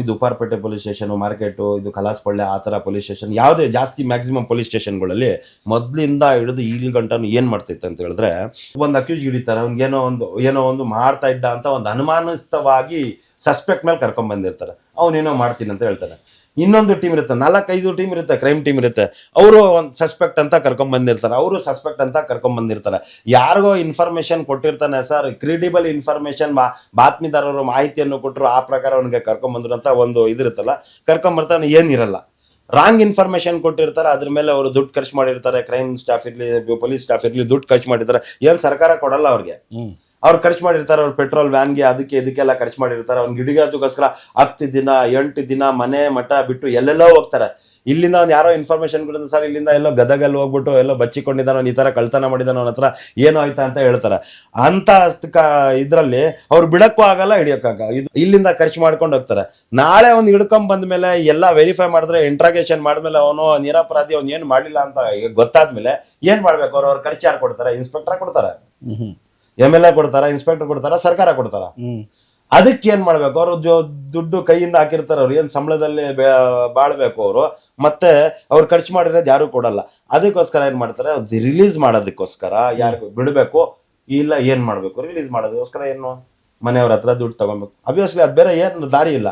ಇದು Upparpet police station, market, ಇದು ಕಲಾಸ್ಪಳ್ಳೆ, ಆ ಥರ ಪೊಲೀಸ್ ಸ್ಟೇಷನ್, ಯಾವುದೇ ಜಾಸ್ತಿ ಮ್ಯಾಕ್ಸಿಮಮ್ ಪೊಲೀಸ್ ಸ್ಟೇಷನ್ಗಳಲ್ಲಿ ಮೊದಲಿಂದ ಹಿಡಿದು ಈಗ ಗಂಟನು ಏನು ಮಾಡ್ತೈತೆ ಅಂತ ಹೇಳಿದ್ರೆ, ಒಂದು ಅಕ್ಯೂಸ್ ಹಿಡಿತಾರೆ, ಅವ್ನಿಗೆ ಏನೋ ಒಂದು ಮಾಡ್ತಾ ಇದ್ದ ಅಂತ ಒಂದು ಅನುಮಾನಿಸ್ತವಾಗಿ ಸಸ್ಪೆಕ್ಟ್ ಮೇಲೆ ಕರ್ಕೊಂಡ್ ಬಂದಿರ್ತಾರೆ, ಅವನೇನೋ ಮಾಡ್ತೀನಿ ಅಂತ ಹೇಳ್ತಾನೆ. ಇನ್ನೊಂದು ಟೀಮ್ ಇರುತ್ತೆ, 4-5 ಟೀಮ್ ಇರುತ್ತೆ, ಕ್ರೈಮ್ ಟೀಮ್ ಇರುತ್ತೆ, ಅವರು ಒಂದು ಸಸ್ಪೆಕ್ಟ್ ಅಂತ ಕರ್ಕೊಂಡ್ ಬಂದಿರ್ತಾರೆ, ಅವರು ಸಸ್ಪೆಕ್ಟ್ ಅಂತ ಕರ್ಕೊಂಡ್ ಬಂದಿರ್ತಾರೆ. ಯಾರಿಗೋ ಇನ್ಫಾರ್ಮೇಶನ್ ಕೊಟ್ಟಿರ್ತಾನೆ ಸರ್, ಕ್ರೆಡಿಬಲ್ ಇನ್ಫಾರ್ಮೇಶನ್, ಬಾತ್ಮಿದಾರರು ಮಾಹಿತಿಯನ್ನು ಕೊಟ್ಟರು, ಆ ಪ್ರಕಾರ ಅವನಿಗೆ ಕರ್ಕೊಂಡ್ ಬಂದ್ರು ಅಂತ ಒಂದು ಇದಿರುತ್ತಲ್ಲ, ಕರ್ಕೊಂಡ್ ಬರ್ತಾನೆ, ಏನಿರಲ್ಲ. ರಾಂಗ್ ಇನ್ಫಾರ್ಮೇಶನ್ ಕೊಟ್ಟಿರ್ತಾರೆ, ಅದ್ರ ಮೇಲೆ ಅವರು ದುಡ್ಡು ಖರ್ಚು ಮಾಡಿರ್ತಾರೆ, ಕ್ರೈಮ್ ಸ್ಟಾಫ್ ಇರ್ಲಿ, ಪೊಲೀಸ್ ಸ್ಟಾಫ್ ಇರ್ಲಿ, ದುಡ್ಡು ಖರ್ಚು ಮಾಡಿರ್ತಾರೆ. ಏನ್ ಸರ್ಕಾರ ಕೊಡಲ್ಲ ಅವ್ರಿಗೆ, ಅವ್ರು ಖರ್ಚು ಮಾಡಿರ್ತಾರೆ, ಅವ್ರು ಪೆಟ್ರೋಲ್ ವ್ಯಾನ್ಗೆ ಅದಕ್ಕೆ ಇದಕ್ಕೆಲ್ಲ ಖರ್ಚು ಮಾಡಿರ್ತಾರೆ. ಅವ್ನು ಗಿಡಿಗಾತುಗೋಸ್ಕರ 10 ದಿನ 8 ದಿನ ಮನೆ ಮಠ ಬಿಟ್ಟು ಎಲ್ಲೆಲ್ಲೋ ಹೋಗ್ತಾರೆ. ಇಲ್ಲಿಂದ ಅವ್ನು ಯಾರೋ ಇನ್ಫಾರ್ಮೇಶನ್ ಕೊಡಿದ್ರೆ, ಸರ್ ಇಲ್ಲಿಂದ ಎಲ್ಲೋ ಗದಗಲ್ಲಿ ಹೋಗ್ಬಿಟ್ಟು ಎಲ್ಲೋ ಬಚ್ಚಿಕೊಂಡಿದ್ದಾನೋ, ಈ ತರ ಕಳ್ತನ ಮಾಡಿದಾನೋ, ಅವನ ಹತ್ರ ಏನೋ ಆಯ್ತಾ ಅಂತ ಹೇಳ್ತಾರೆ. ಅಂತ ಇದ್ರಲ್ಲಿ ಅವ್ರು ಬಿಡಕ್ಕೂ ಆಗಲ್ಲ, ಹಿಡಿಯೋಕ್ಕಾಗ, ಇಲ್ಲಿಂದ ಖರ್ಚು ಮಾಡ್ಕೊಂಡು ಹೋಗ್ತಾರೆ. ನಾಳೆ ಅವ್ನು ಹಿಡ್ಕೊಂಡ್ ಬಂದ್ಮೇಲೆ ಎಲ್ಲ ವೆರಿಫೈ ಮಾಡಿದ್ರೆ, ಇಂಟ್ರಾಗೇಷನ್ ಮಾಡಿದ್ಮೇಲೆ ಅವನು ನಿರಪರಾಧಿ, ಅವ್ನು ಏನು ಮಾಡಿಲ್ಲ ಅಂತ ಗೊತ್ತಾದ್ಮೇಲೆ ಏನ್ ಮಾಡ್ಬೇಕು? ಅವ್ರು ಖರ್ಚು ಯಾರು ಕೊಡ್ತಾರೆ? ಇನ್ಸ್ಪೆಕ್ಟರ್ ಕೊಡ್ತಾರೆ, MLA ಕೊಡ್ತಾರ, ಇನ್ಸ್ಪೆಕ್ಟರ್ ಕೊಡ್ತಾರ, ಸರ್ಕಾರ ಕೊಡ್ತಾರ. ಅದಕ್ಕೆ ಏನ್ ಮಾಡ್ಬೇಕು? ಅವರು ದುಡ್ಡು ಕೈಯಿಂದ ಹಾಕಿರ್ತಾರ, ಅವ್ರು ಏನ್ ಸಂಬಳದಲ್ಲಿ ಬಾಳ್ಬೇಕು ಅವರು, ಮತ್ತೆ ಅವ್ರು ಖರ್ಚು ಮಾಡಿರೋದು ಯಾರು ಕೊಡಲ್ಲ. ಅದಕ್ಕೋಸ್ಕರ ಏನ್ ಮಾಡ್ತಾರೆ, ರಿಲೀಸ್ ಮಾಡೋದಕ್ಕೋಸ್ಕರ ಯಾರು ಬಿಡ್ಬೇಕು ಇಲ್ಲ ಏನ್ ಮಾಡ್ಬೇಕು, ರಿಲೀಸ್ ಮಾಡೋದಕ್ಕೋಸ್ಕರ ಏನು ಮನೆಯವ್ರ ಹತ್ರ ದುಡ್ಡು ತಗೊಬೇಕು. ಅಬ್ವಿಯಸ್ಲಿ ಅದ್ ಬೇರೆ ಏನು ದಾರಿ ಇಲ್ಲ.